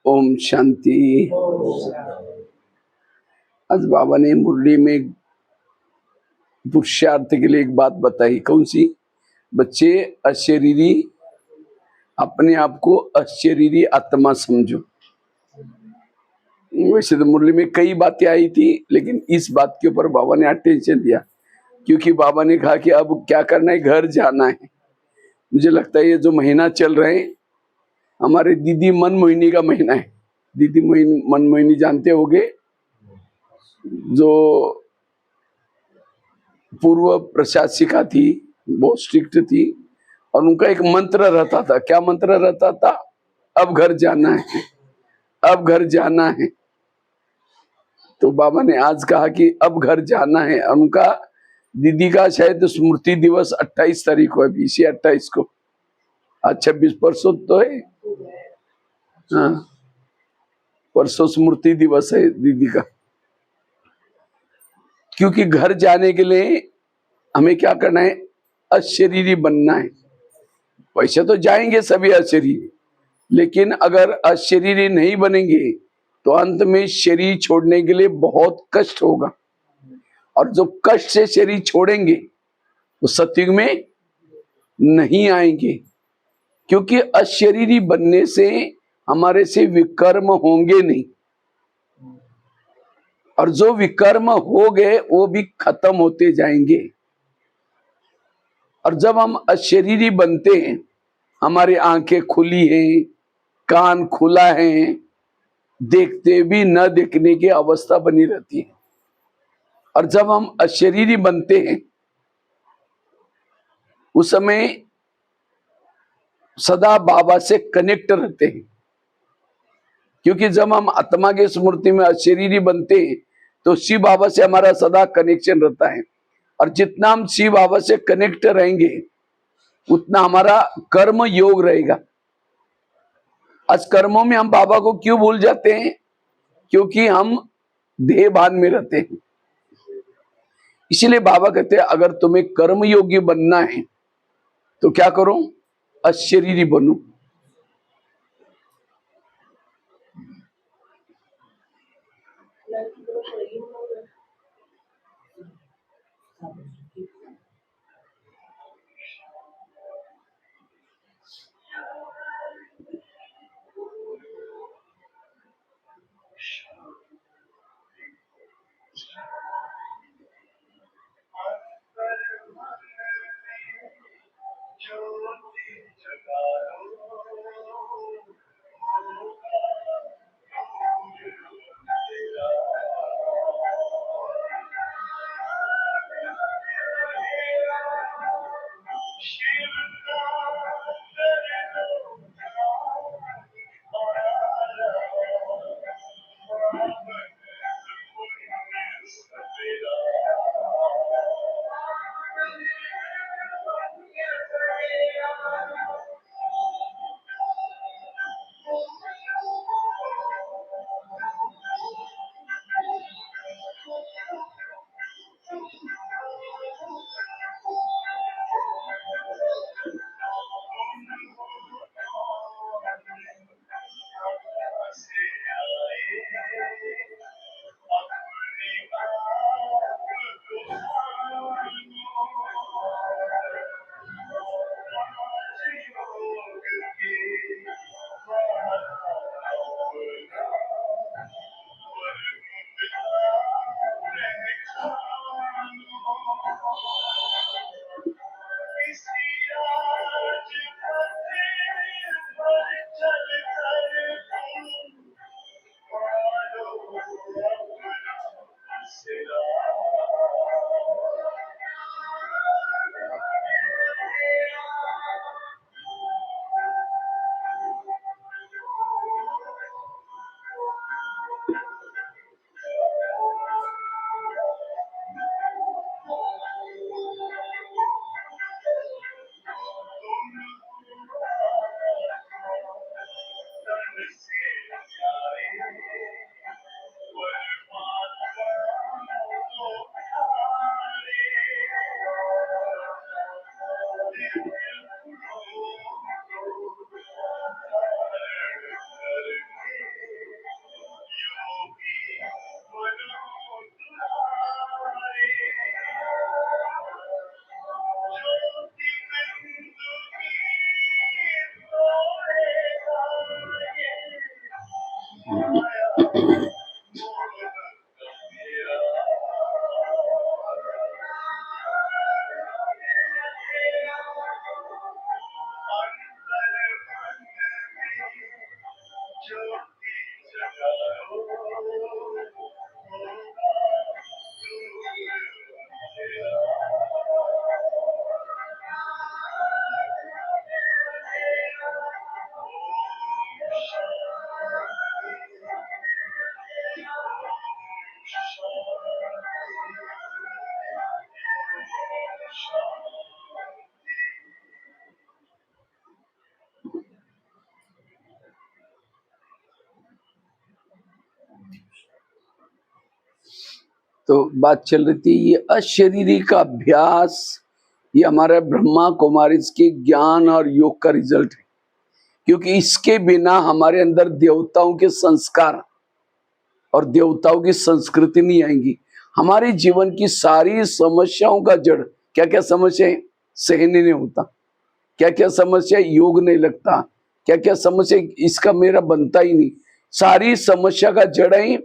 ओम शांति। आज बाबा ने मुरली में पुरुषार्थ के लिए एक बात बताई। कौन सी? बच्चे अशरीरी, अपने आप को अशरीरी आत्मा समझो। वैसे तो मुरली में कई बातें आई थी, लेकिन इस बात के ऊपर बाबा ने अटेंशन दिया, क्योंकि बाबा ने कहा कि अब क्या करना है, घर जाना है। मुझे लगता है ये जो महीना चल रहे हैं, हमारे दीदी मनमोहिनी का महीना है। दीदी मनमोहिनी जानते होगे, जो पूर्व प्रशासिका थी, बहुत स्ट्रिक्ट थी, और उनका एक मंत्र रहता था। क्या मंत्र रहता था? अब घर जाना है, अब घर जाना है। तो बाबा ने आज कहा कि अब घर जाना है। उनका दीदी का शायद स्मृति दिवस 28 तारीख को है, 20 या 28 को। आज 26, परसों तो है। हाँ, परसों स्मृति दिवस है दीदी का। क्योंकि घर जाने के लिए हमें क्या करना है? अशरीरी बनना है। वैसे तो जाएंगे सभी अशरीरी, लेकिन अगर अशरीरी नहीं बनेंगे तो अंत में शरीर छोड़ने के लिए बहुत कष्ट होगा। और जो कष्ट से शरीर छोड़ेंगे वो सतयुग में नहीं आएंगे, क्योंकि अशरीरी बनने से हमारे से विकर्म होंगे नहीं, और जो विकर्म हो गए वो भी खत्म होते जाएंगे। और जब हम अशरीरी बनते हैं, हमारी आंखें खुली हैं, कान खुला है, देखते भी न देखने की अवस्था बनी रहती है। और जब हम अशरीरी बनते हैं, उस समय सदा बाबा से कनेक्ट रहते हैं। क्योंकि जब हम आत्मा की स्मृति में अशरीरी बनते हैं तो शिव बाबा से हमारा सदा कनेक्शन रहता है। और जितना हम शिव बाबा से कनेक्ट रहेंगे उतना हमारा कर्म योग रहेगा। आज कर्मों में हम बाबा को क्यों भूल जाते हैं? क्योंकि हम देह भान में रहते हैं। इसीलिए बाबा कहते हैं अगर तुम्हें कर्म योगी बनना है तो क्या करो? अशरीरी बनो। तो बात चल रही थी ये अशरीरी का अभ्यास, ये हमारे ब्रह्मा कुमारीज के ज्ञान और योग का रिजल्ट है, क्योंकि इसके बिना हमारे अंदर देवताओं के संस्कार और देवताओं की संस्कृति नहीं आएंगी। हमारे जीवन की सारी समस्याओं का जड़ क्या क्या समस्या है, सहन नहीं होता, क्या क्या समस्या योग नहीं लगता, क्या क्या समस्या इसका मेरा बनता ही नहीं, सारी समस्या का जड़ है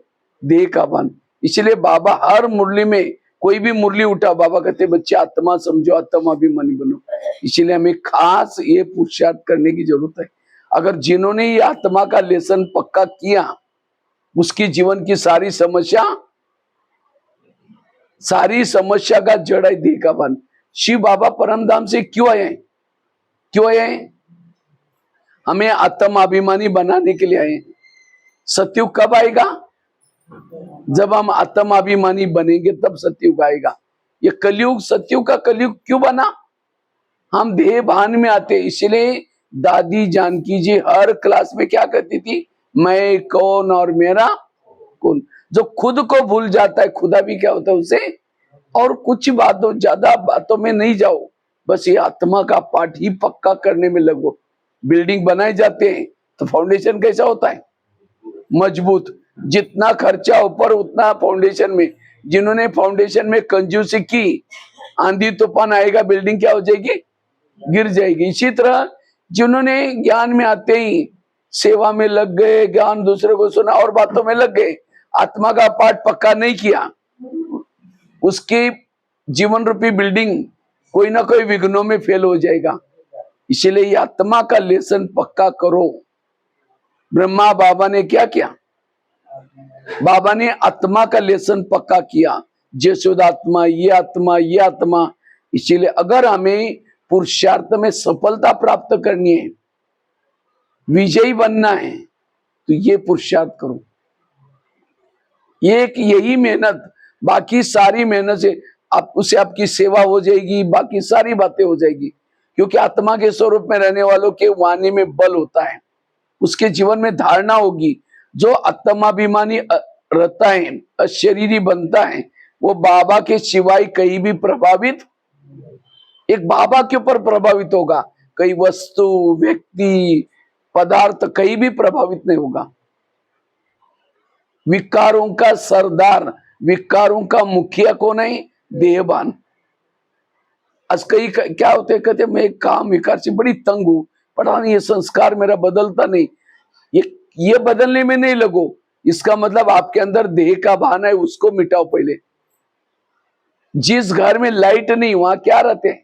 देह का बन। इसलिए बाबा हर मुरली में कोई भी मुरली उठा, बाबा कहते बच्चे आत्मा समझो, आत्मा अभिमानी बनो। इसलिए हमें खास ये पुरुषार्थ करने की जरूरत है। अगर जिन्होंने ये आत्मा का लेसन पक्का किया, उसकी जीवन की सारी समस्या का जड़ है देह का बन। शिव बाबा परमधाम से क्यों आए, क्यों आए? हमें आत्मा अभिमानी बनाने के लिए आए। सत्युग कब आएगा? जब हम आत्माभिमानी बनेंगे तब सत्युग आएगा। ये कलयुग, सत्युग का कलयुग क्यों बना? हम देह भान में आते। इसलिए दादी जानकी जी हर क्लास में क्या कहती थी, मैं कौन और मेरा कौन। जो खुद को भूल जाता है, खुदा भी क्या होता है उसे। और कुछ बातों, ज्यादा बातों में नहीं जाओ, बस ये आत्मा का पाठ ही पक्का करने में लगो। बिल्डिंग बनाए जाते हैं तो फाउंडेशन कैसा होता है? मजबूत। जितना खर्चा ऊपर उतना फाउंडेशन में। जिन्होंने फाउंडेशन में कंजूसी की, आंधी तूफान आएगा, बिल्डिंग क्या हो जाएगी? गिर जाएगी। इसी तरह जिन्होंने ज्ञान में आते ही सेवा में लग गए, ज्ञान दूसरे को सुना और बातों में लग गए, आत्मा का पाठ पक्का नहीं किया, उसकी जीवन रूपी बिल्डिंग कोई ना कोई विघ्नों में फेल हो जाएगा। इसलिए ये आत्मा का लेसन पक्का करो। ब्रह्मा बाबा ने क्या किया? बाबा ने आत्मा का लेसन पक्का किया। जसोदात्मा, ये आत्मा, ये आत्मा। इसीलिए अगर हमें पुरुषार्थ में सफलता प्राप्त करनी है, विजयी बनना है, तो ये पुरुषार्थ करो। एक यही मेहनत, बाकी सारी मेहनत से आप उसे आपकी सेवा हो जाएगी, बाकी सारी बातें हो जाएगी। क्योंकि आत्मा के स्वरूप में रहने वालों के वाणी में बल होता है, उसके जीवन में धारणा होगी। जो आत्माभिमानी रहता है, अशरीरी बनता है, वो बाबा के सिवाय कहीं भी प्रभावित, एक बाबा के ऊपर प्रभावित होगा, कई वस्तु, व्यक्ति, पदार्थ कहीं भी प्रभावित नहीं होगा। विकारों का सरदार, विकारों का मुखिया कौन है? देहभान। आज कई क्या होते, कहते मैं काम विकार से बड़ी तंग हूं, पता नहीं ये संस्कार मेरा बदलता नहीं। ये बदलने में नहीं लगो, इसका मतलब आपके अंदर देह का भान है, उसको मिटाओ पहले। जिस घर में लाइट नहीं, वहां क्या रहते हैं?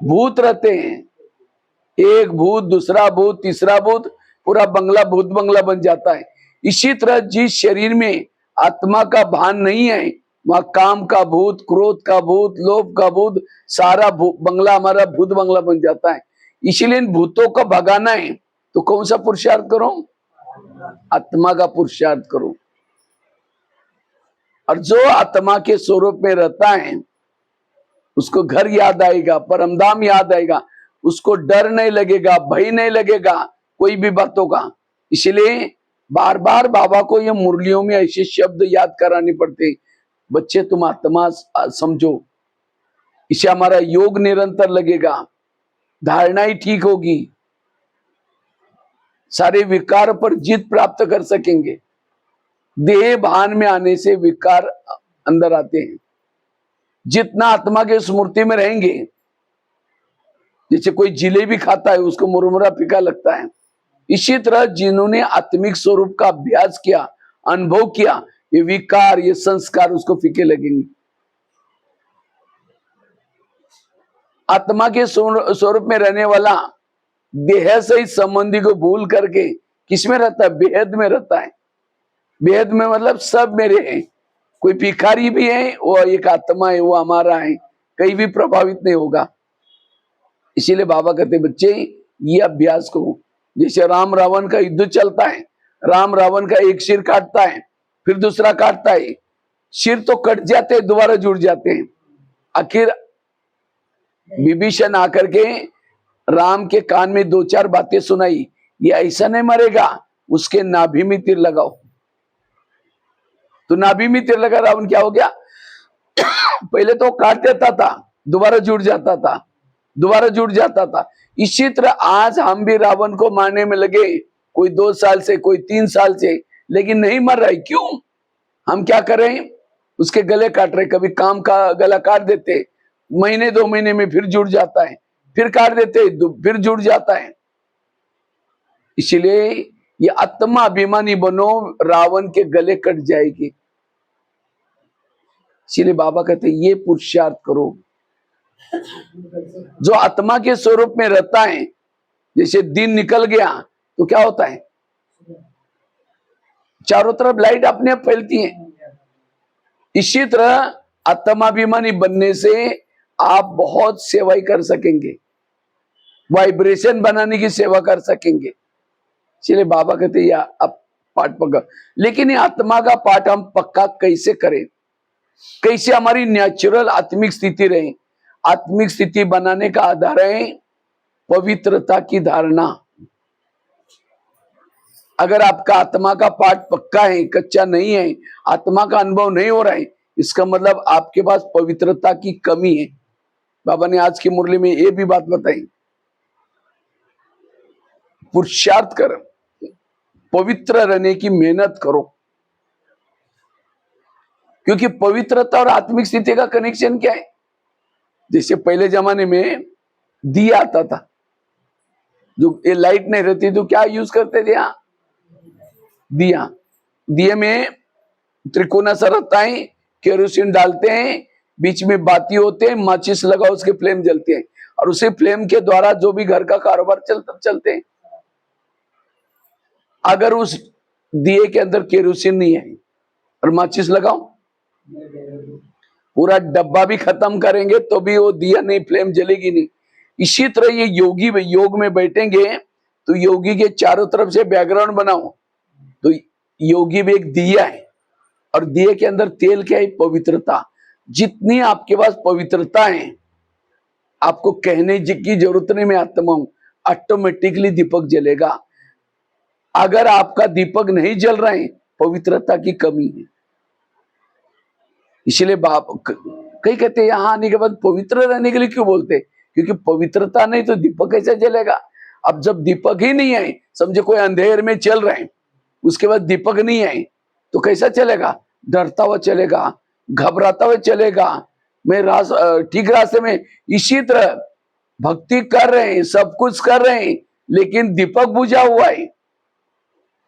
भूत रहते हैं। एक भूत, दूसरा भूत, तीसरा भूत, पूरा बंगला भूत बंगला बन जाता है। इसी तरह जिस शरीर में आत्मा का भान नहीं है, वहां काम का भूत, क्रोध का भूत, लोभ का भूत, सारा बंगला हमारा भूत बंगला बन जाता है। इसीलिए इन भूतों को भगाना है तो कौन सा पुरुषार्थ करो? आत्मा का पुरुषार्थ करो। और जो आत्मा के स्वरूप में रहता है, उसको घर याद आएगा, परमधाम याद आएगा, उसको डर नहीं लगेगा, भय नहीं लगेगा कोई भी बातों का। इसलिए बार बार बाबा को ये मुरलियों में ऐसे शब्द याद कराने पड़ते, बच्चे तुम आत्मा समझो, इससे हमारा योग निरंतर लगेगा, धारणा ही ठीक होगी, सारे विकार पर जीत प्राप्त कर सकेंगे। देह भान में आने से विकार अंदर आते हैं। जितना आत्मा के स्मृति में रहेंगे, जैसे कोई जिलेबी खाता है, उसको मुरमुरा फीका लगता है, इसी तरह जिन्होंने आत्मिक स्वरूप का अभ्यास किया, अनुभव किया, ये विकार, ये संस्कार उसको फीके लगेंगे। आत्मा के स्वरूप में रहने वाला देह से इस संबंधी को भूल करके किसमें रहता है? बेहद में रहता है। बेहद में मतलब सब मेरे हैं, कोई भिखारी भी है, वो एक आत्मा है, वो हमारा है, कहीं भी प्रभावित नहीं होगा। इसीलिए बाबा कहते बच्चे ये अभ्यास करो। जैसे राम रावण का युद्ध चलता है, राम रावण का एक सिर काटता है, फिर दूसरा काटता है, सिर तो कट जाते हैं, दोबारा जुड़ जाते हैं। आखिर विभीषण आकर के राम के कान में दो चार बातें सुनाई, ये ऐसा नहीं मरेगा, उसके नाभि में तीर लगाओ। तो नाभि में तीर लगा, रावण क्या हो गया? पहले तो काट देता था, दोबारा जुड़ जाता था, दोबारा जुड़ जाता था। इसी तरह आज हम भी रावण को मारने में लगे, कोई 2 साल से, कोई 3 साल से, लेकिन नहीं मर रहा है। क्यों? हम क्या करें? उसके गले काट रहे। कभी काम का गला काट देते, महीने 2 महीने में फिर जुड़ जाता है, फिर काट देते, फिर जुड़ जाता है। इसलिए ये आत्मा अभिमानी बनो, रावण के गले कट जाएगी। इसलिए बाबा कहते ये पुरुषार्थ करो। जो आत्मा के स्वरूप में रहता है, जैसे दिन निकल गया तो क्या होता है? चारों तरफ लाइट अपने आप फैलती है। इसी तरह आत्माभिमानी बनने से आप बहुत सेवाई कर सकेंगे, वाइब्रेशन बनाने की सेवा कर सकेंगे। इसलिए बाबा कहते या अब पाठ पक्का। लेकिन ये आत्मा का पाठ हम पक्का कैसे करें? कैसे हमारी नेचुरल आत्मिक स्थिति रहे? आत्मिक स्थिति बनाने का आधार है पवित्रता की धारणा। अगर आपका आत्मा का पाठ पक्का है, कच्चा नहीं है, आत्मा का अनुभव नहीं हो रहा है, इसका मतलब आपके पास पवित्रता की कमी है। बाबा ने आज की मुरली में ये भी बात बताई। पुरुषार्थ कर, पवित्र रहने की मेहनत करो, क्योंकि पवित्रता और आत्मिक स्थिति का कनेक्शन क्या है? जैसे पहले जमाने में दिया आता था, जो ये लाइट नहीं रहती तो क्या यूज करते थे? यहाँ दिया, दिए में त्रिकोना सा रहता है, केरोसिन डालते हैं, बीच में बाती होते हैं, माचिस लगाओ, उसके फ्लेम जलते हैं, और उसी फ्लेम के द्वारा जो भी घर का कारोबार चलते हैं। अगर उस दिए के अंदर केरोसिन नहीं है और माचिस लगाओ, पूरा डब्बा भी खत्म करेंगे तो भी वो दिया नहीं, फ्लेम जलेगी नहीं। इसी तरह ये योगी योग में बैठेंगे तो योगी के चारों तरफ से बैकग्राउंड बनाओ, तो योगी भी एक दिया है, और दिए के अंदर तेल क्या है? पवित्रता। जितनी आपके पास पवित्रता है, आपको कहने की जरूरत नहीं, मैं आत्मा हूं, ऑटोमेटिकली दीपक जलेगा। अगर आपका दीपक नहीं जल रहा है, पवित्रता की कमी है। इसलिए बाप कई कहते हैं यहां आने के बाद पवित्र रहने के लिए क्यों बोलते? क्योंकि पवित्रता नहीं तो दीपक कैसे जलेगा? अब जब दीपक ही नहीं है, समझे कोई अंधेर में चल रहे हैं, उसके बाद दीपक नहीं है तो कैसा चलेगा? डरता हुआ चलेगा, घबराता हुआ चलेगा, मैं ठीक रास्ते में। इसी तरह भक्ति कर रहे हैं, सब कुछ कर रहे हैं, लेकिन दीपक बुझा हुआ है,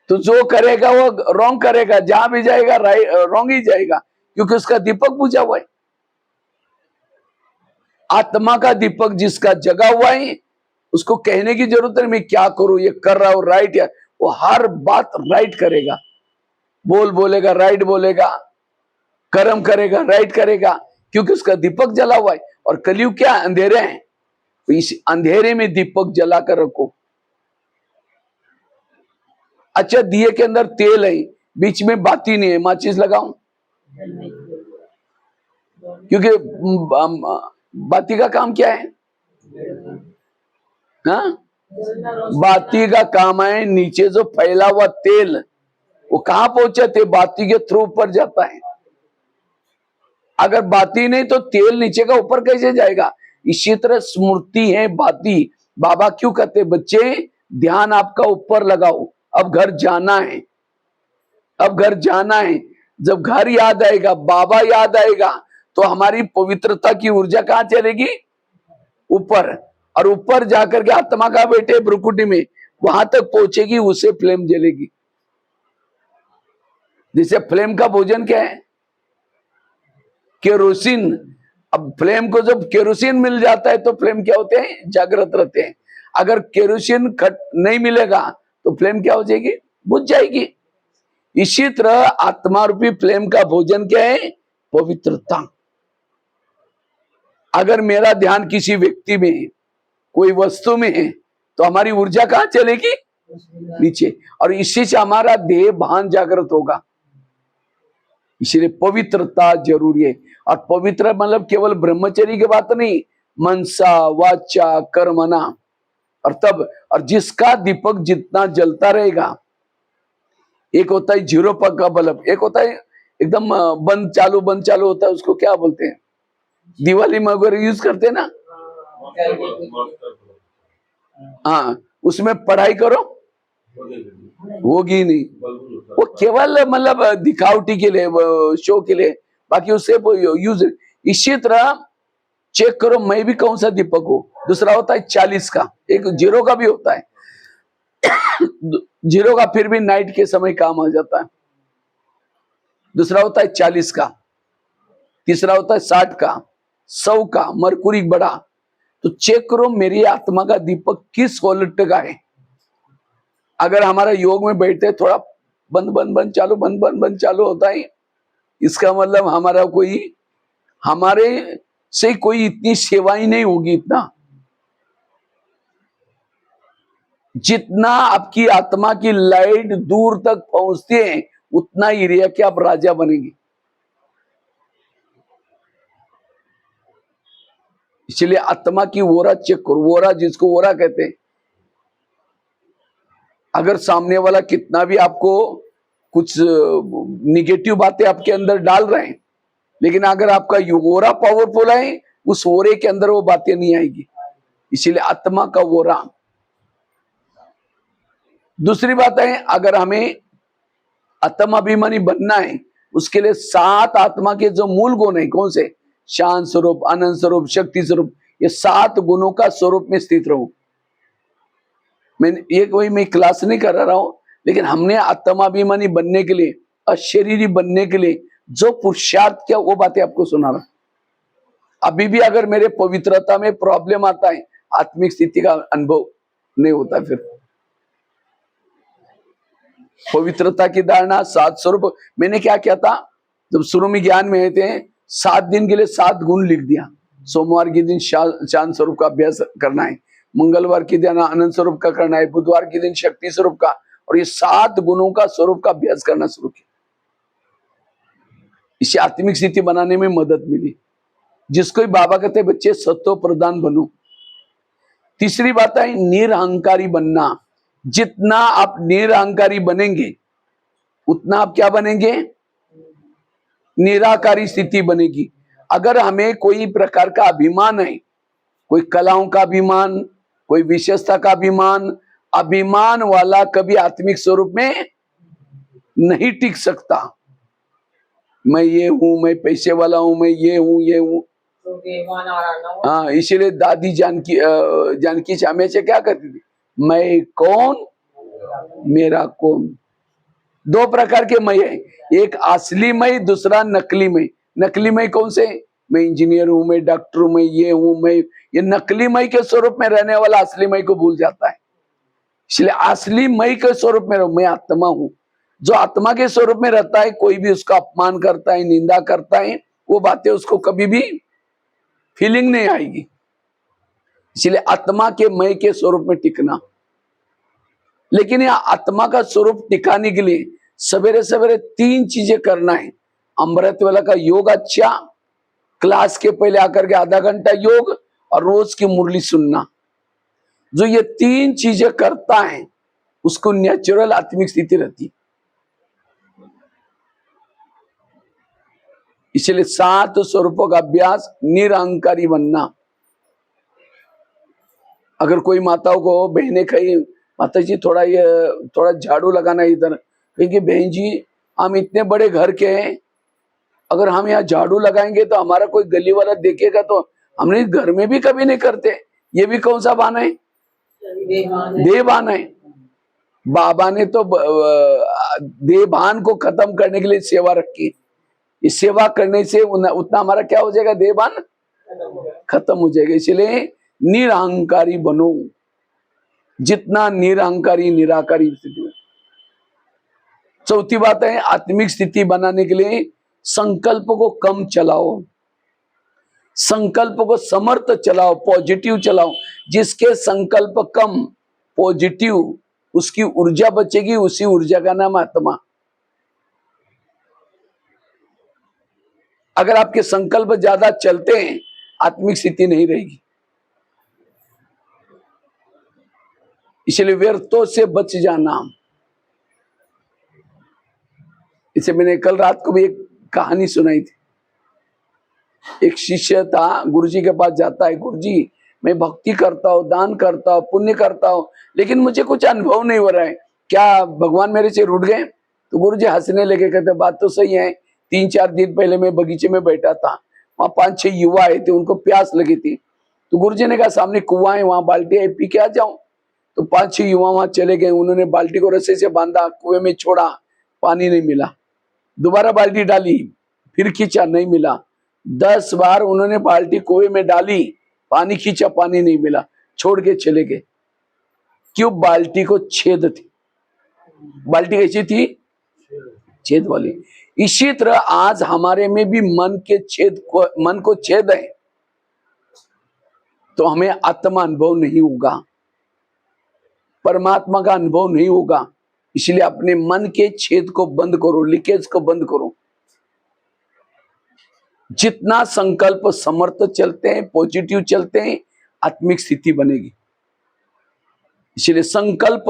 तो जो करेगा वो रॉन्ग करेगा, जहां भी जाएगा रॉन्ग ही जाएगा, क्योंकि उसका दीपक बुझा हुआ है। आत्मा का दीपक जिसका जगा हुआ है, उसको कहने की जरूरत नहीं मैं क्या करूं, ये कर रहा हूं राइट, या वो हर बात राइट करेगा, बोलेगा राइट बोलेगा, कर्म करेगा राइट करेगा, क्योंकि उसका दीपक जला हुआ है। और कलयुग क्या? अंधेरे हैं, तो इस अंधेरे में दीपक जला कर रखो। अच्छा, दिए के अंदर तेल है, बीच में बाती नहीं है, माचिस लगाऊं? क्योंकि बाती का काम क्या है? हाँ, बाती का काम है नीचे जो फैला हुआ तेल, वो कहां पहुंचे? बाती के थ्रू ऊपर जाता है। अगर बाती नहीं तो तेल नीचे का ऊपर कैसे जाएगा? इसी तरह स्मृति है बाती। बाबा क्यों कहते बच्चे ध्यान आपका ऊपर लगाओ, अब घर जाना है, अब घर जाना है। जब घर याद आएगा, बाबा याद आएगा, तो हमारी पवित्रता की ऊर्जा कहां चलेगी? ऊपर। और ऊपर जाकर के आत्मा का बैठे भ्रुकुटी में, वहां तक पहुंचेगी, उसे फ्लेम जलेगी। जैसे फ्लेम का भोजन क्या है? केरोसिन। अब फ्लेम को जब केरोसिन मिल जाता है तो फ्लेम क्या होते हैं? जागृत रहते हैं। अगर केरोसिन नहीं मिलेगा तो फ्लेम क्या हो जाएगी? बुझ जाएगी। इसी तरह आत्मा रूपी फ्लेम का भोजन क्या है? पवित्रता। अगर मेरा ध्यान किसी व्यक्ति में, कोई वस्तु में है, तो हमारी ऊर्जा कहां चलेगी? नीचे। और इसी से हमारा देह भान जागृत होगा। इसलिए पवित्रता जरूरी है। और पवित्र मतलब केवल ब्रह्मचर्य की बात नहीं, मनसा वाचा कर्मणा। और जिसका दीपक जितना जलता रहेगा, एक होता है जीरो पग का बल्ब, एक होता है एकदम बंद चालू होता है, उसको क्या बोलते हैं? दिवाली में अगर यूज करते हैं ना, हाँ, उसमें पढ़ाई करो होगी नहीं, वो केवल मतलब दिखावटी के लिए, शो के लिए, बाकी उससे यूज। इसी तरह चेक करो मैं भी कौन सा दीपक हूं। दूसरा होता है 40 का, एक जीरो का भी होता है। जीरो का फिर भी नाइट के समय काम आ जाता है। दूसरा होता है 40 का, तीसरा होता है 60 का, 100 का, मरकुरी बड़ा। तो चेक करो मेरी आत्मा का दीपक किस वोल्ट का है। अगर हमारा योग में बैठते थोड़ा बंद बंद बंद चालू, बंद बंद बंद चालू होता है, इसका मतलब हमारे से कोई इतनी सेवा ही नहीं होगी। इतना जितना आपकी आत्मा की लाइट दूर तक पहुंचती है, उतना एरिया के आप राजा बनेंगे। इसलिए आत्मा की ओरा चेक करो। ओरा, जिसको ओरा कहते हैं, अगर सामने वाला कितना भी आपको कुछ निगेटिव बातें आपके अंदर डाल रहे हैं, लेकिन अगर आपका ओरा पावरफुल है, उस ओरे के अंदर वो बातें नहीं आएगी। इसीलिए आत्मा का ओरा। दूसरी बात है, अगर हमें आत्म अभिमानी बनना है, उसके लिए 7 आत्मा के जो मूल गुण है, कौन से? शांत स्वरूप, आनंद स्वरूप, शक्ति स्वरूप, ये 7 गुणों का स्वरूप में स्थित रहूं। मैं क्लास नहीं कर रहा हूं, लेकिन हमने आत्माभिमानी बनने के लिए, अशरीरी बनने के लिए जो पुरुषार्थ किया, वो बातें आपको सुना रहा। अभी भी अगर मेरे पवित्रता में प्रॉब्लम आता है, आत्मिक स्थिति का अनुभव नहीं होता। फिर पवित्रता की धारणा, 7 स्वरूप। मैंने क्या किया था जब शुरू में ज्ञान में थे, 7 दिन के लिए 7 गुण लिख दिया। सोमवार के दिन शांत स्वरूप का अभ्यास करना है, मंगलवार के दिन आनंद स्वरूप का करना है, बुधवार के दिन शक्ति स्वरूप का, और ये 7 गुणों का स्वरूप का अभ्यास करना शुरू किया। इससे आत्मिक स्थिति बनाने में मदद मिली। जिसको बाबा कहते बच्चे सत्व प्रदान बनो। तीसरी बात है निरअहंकारी बनना। जितना आप निरअहंकारी बनेंगे, उतना आप क्या बनेंगे? निराकारी स्थिति बनेगी। अगर हमें कोई प्रकार का अभिमान है, कोई कलाओं का अभिमान, कोई विशेषता का अभिमान, अभिमान वाला कभी आत्मिक स्वरूप में नहीं टिक सकता। मैं ये हूं, मैं पैसे वाला हूं, मैं ये हूं। हाँ, इसीलिए दादी जानकी हमेशा क्या करती थी? मैं कौन, मेरा कौन। 2 प्रकार के मैं है, एक असली मैं, दूसरा नकली मैं। नकली मैं कौन से? मैं इंजीनियर हूं, मैं डॉक्टर हूं, मैं ये हूं, मैं ये। नकली मैं के स्वरूप में रहने वाला असली मैं को भूल जाता है। इसलिए असली मैं के स्वरूप में रहूं, मैं आत्मा हूं। जो आत्मा के स्वरूप में रहता है, कोई भी उसका अपमान करता है, निंदा करता है, वो बातें उसको कभी भी फीलिंग नहीं आएगी। इसलिए आत्मा के मैं के स्वरूप में टिकना। लेकिन यह आत्मा का स्वरूप टिकाने के लिए सवेरे सवेरे 3 चीजें करना है। अमृत वाला का योग अच्छा, क्लास के पहले आकर के आधा घंटा योग, और रोज की मुरली सुनना। जो ये 3 चीजें करता है, उसको नेचुरल आत्मिक स्थिति रहती। इसलिए 7 स्वरूपों का अभ्यास, निरअहंकारी बनना। अगर कोई माताओं को बहनें कही, माता जी थोड़ा झाड़ू लगाना इधर, क्योंकि बहन जी हम इतने बड़े घर के हैं, अगर हम यहाँ झाड़ू लगाएंगे तो हमारा कोई गली वाला देखेगा, तो हमने घर में भी कभी नहीं करते। ये भी कौन सा बहाना है? देह बहाना है। बाबा ने तो देहभान को खत्म करने के लिए सेवा रखी। इस सेवा करने से उतना हमारा क्या हो जाएगा, देहभान खत्म हो जाएगा। इसलिए निरहंकारी बनो, जितना निरहंकारी निराकारी स्थिति में। चौथी बात है, आत्मिक स्थिति बनाने के लिए संकल्प को कम चलाओ, संकल्प को समर्थ चलाओ, पॉजिटिव चलाओ। जिसके संकल्प कम पॉजिटिव, उसकी ऊर्जा बचेगी, उसी ऊर्जा का नाम आत्मा। अगर आपके संकल्प ज्यादा चलते हैं, आत्मिक स्थिति नहीं रहेगी। इसलिए व्यर्थों से बच जाना। इसे मैंने कल रात को भी एक कहानी सुनाई थी। एक शिष्य था, गुरुजी के पास जाता है, गुरुजी मैं भक्ति करता हूँ, दान करता हूँ, पुण्य करता हूँ, लेकिन मुझे कुछ अनुभव नहीं हो रहा है, क्या भगवान मेरे से रूठ गए? तो गुरुजी हंसने लगे, कहते बात तो सही है। 3-4 दिन पहले मैं बगीचे में बैठा था, वहां 5-6 युवा आए थे, उनको प्यास लगी थी। तो गुरुजी ने कहा सामने कुआं है, वहां बाल्टी है, पी के आ जाऊं। तो 5-6 युवा वहां चले गए, उन्होंने बाल्टी को रस्से से बांधा, कुएं में छोड़ा, पानी नहीं मिला। दोबारा बाल्टी डाली, फिर खींचा, नहीं मिला। 10 बार उन्होंने बाल्टी कुएं में डाली, पानी खींचा, पानी नहीं मिला, छोड़ के चले गए। क्यों? बाल्टी को छेद थी। बाल्टी कैसी थी? छेद वाली। इसी तरह आज हमारे में भी मन को छेद है, तो हमें आत्मा अनुभव नहीं होगा, परमात्मा का अनुभव नहीं होगा। इसलिए अपने मन के छेद को बंद करो, लीकेज को बंद करो। जितना संकल्प समर्थ चलते हैं, पॉजिटिव चलते हैं, आत्मिक स्थिति बनेगी। इसलिए संकल्प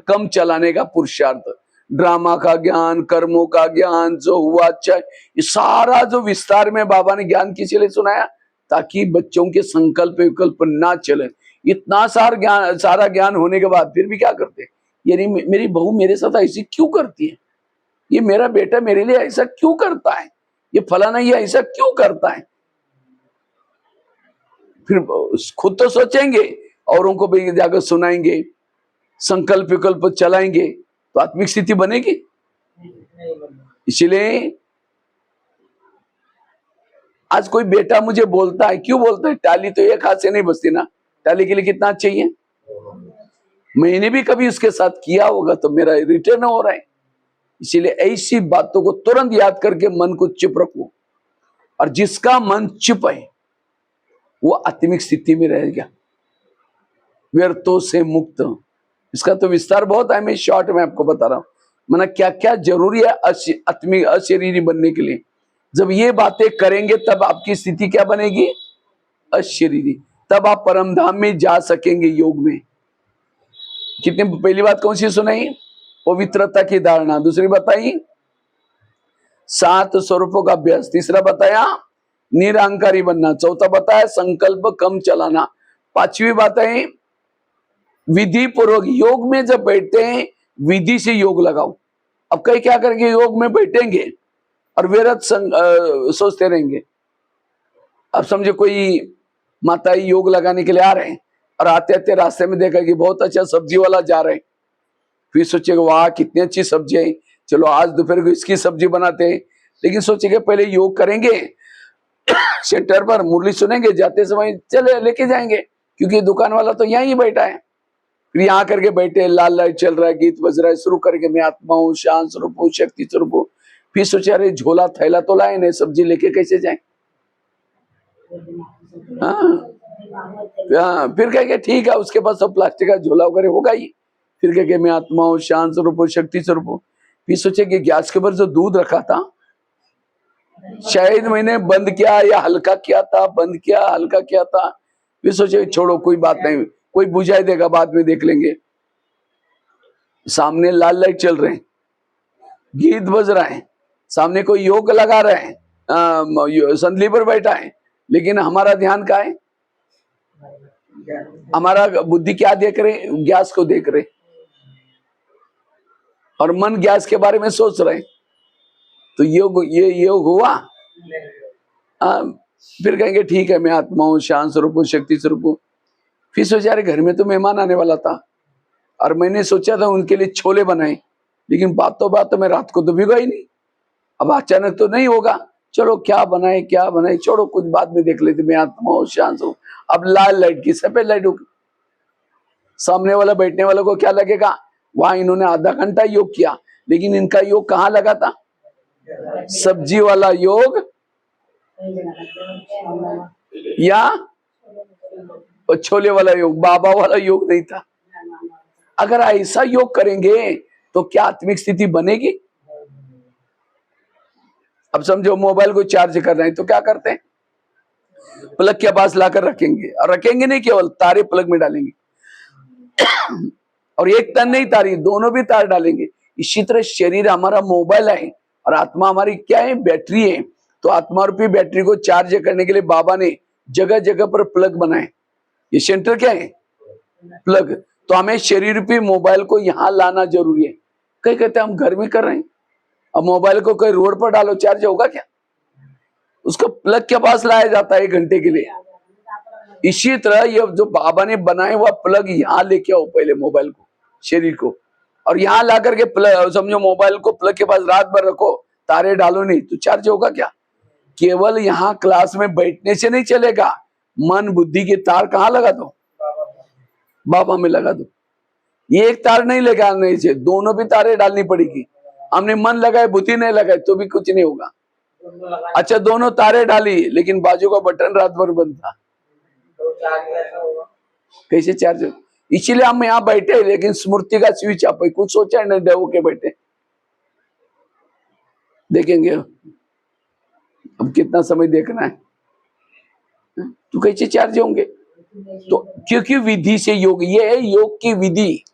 कम चलाने का पुरुषार्थ, ड्रामा का ज्ञान, कर्मों का ज्ञान, जो हुआ अच्छा, ये सारा जो विस्तार में बाबा ने ज्ञान किस लिए सुनाया? ताकि बच्चों के संकल्प विकल्प ना चले। इतना सारा ज्ञान होने के बाद फिर भी क्या करते? यानी मेरी बहू मेरे साथ ऐसी क्यों करती है, ये मेरा बेटा मेरे लिए ऐसा क्यों करता है, ये फलाना ये ऐसा क्यों करता है। फिर खुद तो सोचेंगे, औरों को भी जाकर सुनाएंगे, संकल्प विकल्प चलाएंगे, तो आत्मिक स्थिति बनेगी। इसलिए आज कोई बेटा मुझे बोलता है, क्यों बोलता है? टाली तो एक हाथ से नहीं बजती ना, टाली के लिए कितना चाहिए? मैंने भी कभी उसके साथ किया होगा, तो मेरा रिटर्न हो रहा है। इसीलिए ऐसी बातों को तुरंत याद करके मन को चुप रखो, और जिसका मन चुप है वो आत्मिक स्थिति में रहेगा, व्यर्थों से मुक्त। इसका तो विस्तार बहुत है, मैं शॉर्ट में आपको बता रहा हूं। माना क्या क्या जरूरी है आत्मिक अशरीरी बनने के लिए। जब ये बातें करेंगे तब आपकी स्थिति क्या बनेगी? अशरीरी। तब आप परम धाम में जा सकेंगे योग में। कितने पहली बात कौन सी सुनाई? पवित्रता की धारणा। दूसरी बताई 7 स्वरूपों का अभ्यास। तीसरा बताया निरहंकारी बनना। चौथा बताया संकल्प कम चलाना। 5वीं बात है विधि पूर्वक। योग में जब बैठते हैं विधि से योग लगाओ। अब कई क्या करेंगे, योग में बैठेंगे और व्यर्थ सोचते रहेंगे। अब समझो कोई माता योग लगाने के लिए आ रहे हैं और आते आते रास्ते में देखा कि बहुत अच्छा सब्जी वाला जा रहे हैं, फिर सोचेगा वाह कितनी अच्छी सब्जी है, चलो आज दोपहर को इसकी सब्जी बनाते हैं। लेकिन सोचेगा पहले योग करेंगे, सेंटर पर मुरली सुनेंगे, जाते समय चले लेके जाएंगे, क्योंकि दुकान वाला तो यहीं बैठा है। फिर यहाँ करके बैठे, लाल लाइट चल रहा है, गीत बज रहा है, शुरू करके मैं आत्मा हूँ, शांत स्वरूप हूँ, शक्ति स्वरूप हूँ। फिर सोचे अरे झोला थैला तो लाए नहीं, सब्जी लेके कैसे जाए। हाँ, फिर कहेंगे ठीक है, उसके पास सब प्लास्टिक का झोला वगैरह होगा ही। फिर कहेंगे मैं आत्मा हूँ, शांत स्वरूप हूँ, शक्ति स्वरूप हूँ। फिर सोचेंगे गैस के ऊपर जो दूध रखा था शायद मैंने बंद किया या हल्का किया था, बंद किया हल्का किया था। फिर सोचे छोड़ो कोई बात नहीं, कोई बुझाई देगा, बाद में देख लेंगे। सामने लाल लाइट चल रहे हैं, गीत बज रहा है, सामने कोई योग लगा रहे हैं, संदली पर बैठा है, लेकिन हमारा ध्यान क्या है? हमारा बुद्धि क्या देख रहे? गैस को देख रहे, और मन गैस के बारे में सोच रहे। तो ये योग हुआ। फिर कहेंगे ठीक है मैं आत्मा हूँ, शांत स्वरूप हूँ, शक्ति स्वरूप हूँ। फिर सोचा अरे घर में तो मेहमान आने वाला था, और मैंने सोचा था उनके लिए छोले बनाए, लेकिन बातों बातों में रात को तो भिगो ही नहीं। अब अचानक तो नहीं होगा, चलो क्या बनाए, छोड़ो कुछ बाद में देख लेते, मैं आत्मा हूँ, शांत हूँ। अब लाल लाइट की सफेद लाइट होगी, सामने वाला बैठने वाले को क्या लगेगा, वहां इन्होंने आधा घंटा योग किया, लेकिन इनका योग कहाँ लगा था, सब्जी वाला योग या छोले वाला योग, बाबा वाला योग नहीं था। अगर ऐसा योग करेंगे तो क्या आत्मिक स्थिति बनेगी? अब समझो मोबाइल को चार्ज कर रहे हैं तो क्या करते हैं, प्लग के पास लाकर रखेंगे, और रखेंगे नहीं, केवल तारे प्लग में डालेंगे और एक तार नहीं, तारी दोनों भी तार डालेंगे। इसी तरह शरीर हमारा मोबाइल है और आत्मा हमारी क्या है, बैटरी है। तो आत्मा रूपी बैटरी को चार्ज करने के लिए बाबा ने जगह जगह पर प्लग बनाए। ये सेंटर क्या है, प्लग। तो हमें शरीर रूपी मोबाइल को यहाँ लाना जरूरी है। कई कहते हैं हम घर में कर रहे हैं, अब मोबाइल को कोई रोड पर डालो, चार्ज होगा क्या? उसको प्लग के पास लाया जाता है 1 घंटे के लिए। इसी तरह ये जो बाबा ने बनाया हुआ प्लग यहाँ लेके आओ, पहले मोबाइल को, शरीर को, और यहाँ ला करके प्लग, समझो मोबाइल को प्लग के पास रात भर रखो, तारे डालो नहीं, तो चार्ज होगा क्या? केवल यहाँ क्लास में बैठने से नहीं चलेगा, मन बुद्धि के तार कहाँ लगा दो, बाबा में लगा दो। ये एक तार नहीं लगाने से, दोनों भी तारे डालनी पड़ेगी। हमने मन लगाए बुद्धि नहीं लगाए तो भी कुछ नहीं होगा। अच्छा दोनों तारे डाली, लेकिन बाजू का बटन रात भर बंद था, कैसे चार्ज हो? इसीलिए हम यहाँ बैठे, लेकिन स्मृति का स्विच आप कुछ सोचा नहीं, डबो के बैठे देखेंगे अब कितना समय देखना है, तो कैसे चार्ज होंगे? तो क्योंकि विधि से योग, ये है योग की विधि।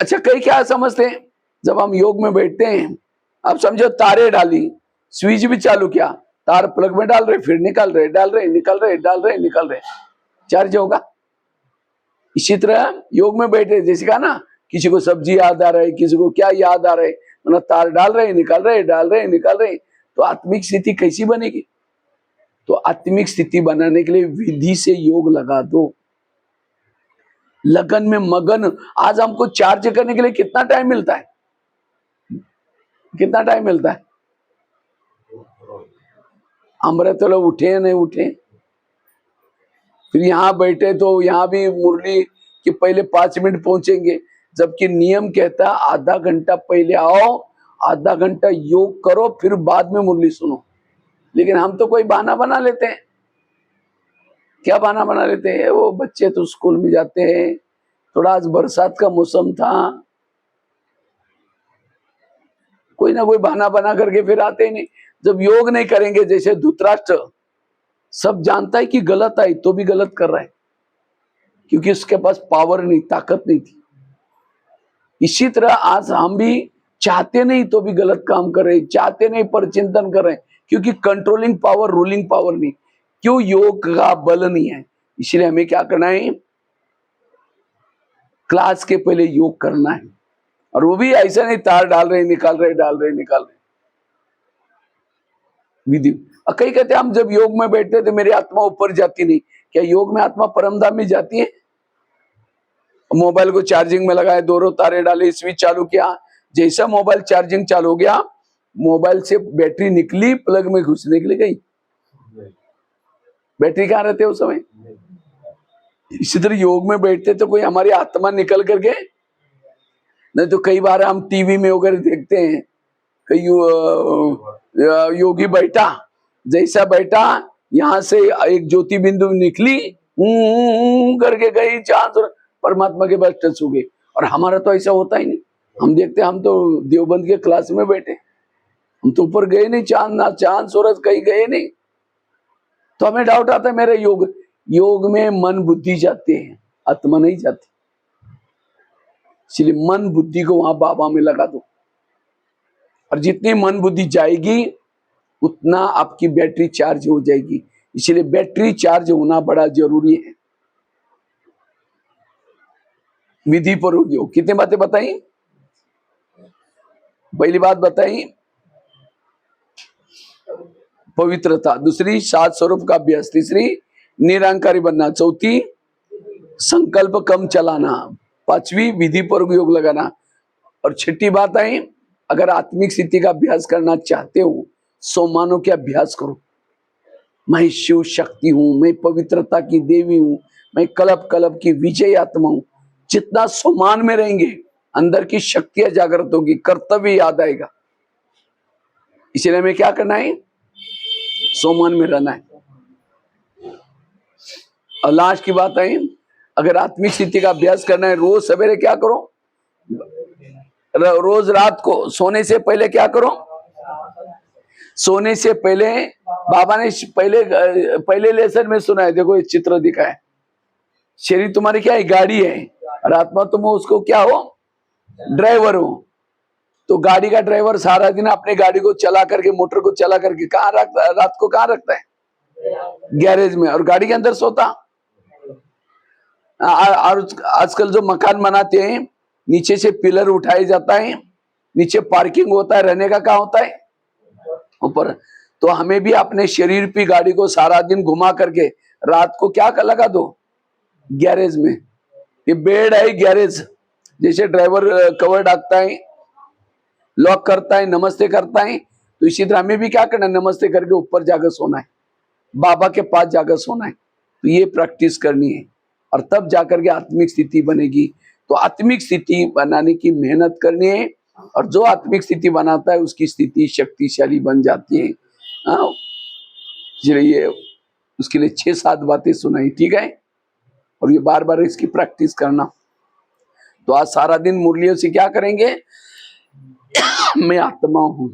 अच्छा कई क्या समझते हैं, जब हम योग में बैठते हैं, अब समझो तारे डाली, स्विच भी चालू किया, तार प्लग में डाल रहे, फिर निकाल रहे, डाल रहे, निकाल रहे, डाल रहे, निकाल रहे, चार्ज होगा? इसी तरह योग में बैठे, जैसे कहा ना, किसी को सब्जी याद आ रहा है, किसी को क्या याद आ रहा है, मतलब तार डाल रहे, निकाल रहे, डाल रहे, निकाल रहे, तो आत्मिक स्थिति कैसी बनेगी? तो आत्मिक स्थिति बनाने के लिए विधि से योग लगा दो, लगन में मगन। आज हमको चार्ज करने के लिए कितना टाइम मिलता है, कितना टाइम मिलता है? अमृत तो उठे या नहीं उठे, फिर यहाँ बैठे तो यहाँ भी मुरली कि पहले 5 मिनट पहुंचेंगे, जबकि नियम कहता है आधा घंटा पहले आओ, आधा घंटा योग करो, फिर बाद में मुरली सुनो। लेकिन हम तो कोई बहाना बना लेते हैं। क्या बहाना बना लेते हैं? वो बच्चे तो स्कूल में जाते हैं, थोड़ा आज बरसात का मौसम था, कोई ना कोई बहाना बना करके फिर आते ही नहीं। जब योग नहीं करेंगे, जैसे धृतराष्ट्र सब जानता है कि गलत है तो भी गलत कर रहा है, क्योंकि उसके पास पावर नहीं, ताकत नहीं थी। इसी तरह आज हम भी चाहते नहीं तो भी गलत काम कर रहे, चाहते नहीं पर चिंतन कर रहे, क्योंकि कंट्रोलिंग पावर, रूलिंग पावर नहीं। क्यों? योग का बल नहीं है। इसलिए हमें क्या करना है, क्लास के पहले योग करना है, और वो भी ऐसा नहीं तार डाल रहे, निकाल रहे, डाल रहे, निकाल रहे, विधि। कई कहते हैं हम जब योग में बैठते तो मेरी आत्मा ऊपर जाती नहीं। क्या योग में आत्मा परमधाम में जाती है? मोबाइल को चार्जिंग में लगाए, दोनों तारे डाले, स्विच चालू किया, जैसा मोबाइल चार्जिंग चालू हो गया, मोबाइल से बैटरी निकली, प्लग में घुसने के लिए गई, बैटरी कहाँ रहते उस समय? इसी तरह योग में बैठते तो कोई हमारी आत्मा निकल करके नहीं, तो कई बार हम टीवी में वगैरह देखते हैं, कई योगी बैठा, जैसा बैठा यहाँ से एक ज्योति बिंदु निकली, करके गई, चांद परमात्मा के पास टच हो गई। और हमारा तो ऐसा होता ही नहीं। हम देखते हम तो देवबंद के क्लास में बैठे, हम तो ऊपर गए नहीं, चांद ना चांद सूरज कहीं गए नहीं। तो हमें डाउट आता है, मेरे योग में मन बुद्धि जाते हैं, आत्मा नहीं जाती। इसलिए मन बुद्धि को वहां बाबा में लगा दो, और जितनी मन बुद्धि जाएगी उतना आपकी बैटरी चार्ज हो जाएगी। इसलिए बैटरी चार्ज होना बड़ा जरूरी है। विधि पर योग, कितनी बातें बताई? पहली बात बताई पवित्रता, दूसरी 7 स्वरूप का अभ्यास, तीसरी निरंकारी बनना, चौथी संकल्प कम चलाना, पांचवी विधि पर योग लगाना, और छठी बात आई, अगर आत्मिक स्थिति का अभ्यास करना चाहते हो, सोमानों के अभ्यास करो। मैं शिव शक्ति हूं, मैं पवित्रता की देवी हूं, मैं कल्प कल्प की विजय आत्मा हूं। जितना सोमान में रहेंगे, अंदर की शक्तियां जागृत होगी, कर्तव्य याद आएगा। इसलिए हमें क्या करना है? सोमान में रहना है। और लास्ट की बात आई, अगर आत्मिक स्थिति का अभ्यास करना है, रोज सवेरे क्या करो, रोज रात को सोने से पहले क्या करो, सोने से पहले बाबा ने पहले लेसन में सुना है, देखो ये चित्र दिखा है, शरीर तुम्हारी क्या है, गाड़ी है, और आत्मा तुम उसको क्या हो, ड्राइवर हो। तो गाड़ी का ड्राइवर सारा दिन अपने गाड़ी को चला करके, मोटर को चला करके कहाँ रखता, रात को कहाँ रखता है, गैरेज में, और गाड़ी के अंदर सोता। और आजकल जो मकान बनाते हैं, नीचे से पिलर उठाया जाता है, नीचे पार्किंग होता है, रहने का कहाँ होता है, ऊपर। तो हमें भी अपने शरीर की गाड़ी को सारा दिन घुमा करके रात को क्या लगा दो, गैरेज में। ये बेड है गैरेज, जैसे ड्राइवर कवर डालता है, लॉक करता है, नमस्ते करता है, तो इसी तरह हमें भी क्या करना है, नमस्ते करके ऊपर जाकर सोना है, बाबा के पास जाकर सोना है। तो ये प्रैक्टिस करनी है, और तब जाकर के आत्मिक स्थिति बनेगी। तो आत्मिक स्थिति बनाने की मेहनत करनी है, और जो आत्मिक स्थिति बनाता है उसकी स्थिति शक्तिशाली बन जाती है। ये उसके लिए 6-7 बातें सुनाई, ठीक है, और ये बार बार इसकी प्रैक्टिस करना। तो आज सारा दिन मुरलियों से क्या करेंगे, मैं आत्मा हूं,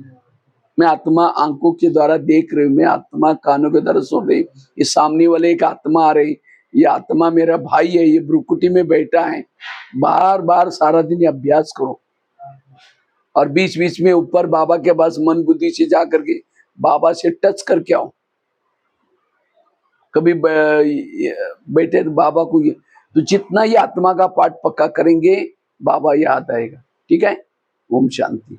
मैं आत्मा आंखों के द्वारा देख रही हूं, मैं आत्मा कानों के द्वारा सुन रही, ये सामने वाले एक आत्मा आ रही, ये आत्मा मेरा भाई है, ये ब्रुकुटी में बैठा है। बार बार सारा दिन ये अभ्यास करो, और बीच बीच में ऊपर बाबा के पास मन बुद्धि से जा करके बाबा से टच करके आओ। कभी बैठे तो बाबा को, तो जितना ये आत्मा का पाठ पक्का करेंगे, बाबा याद आएगा, ठीक है। ओम शांति।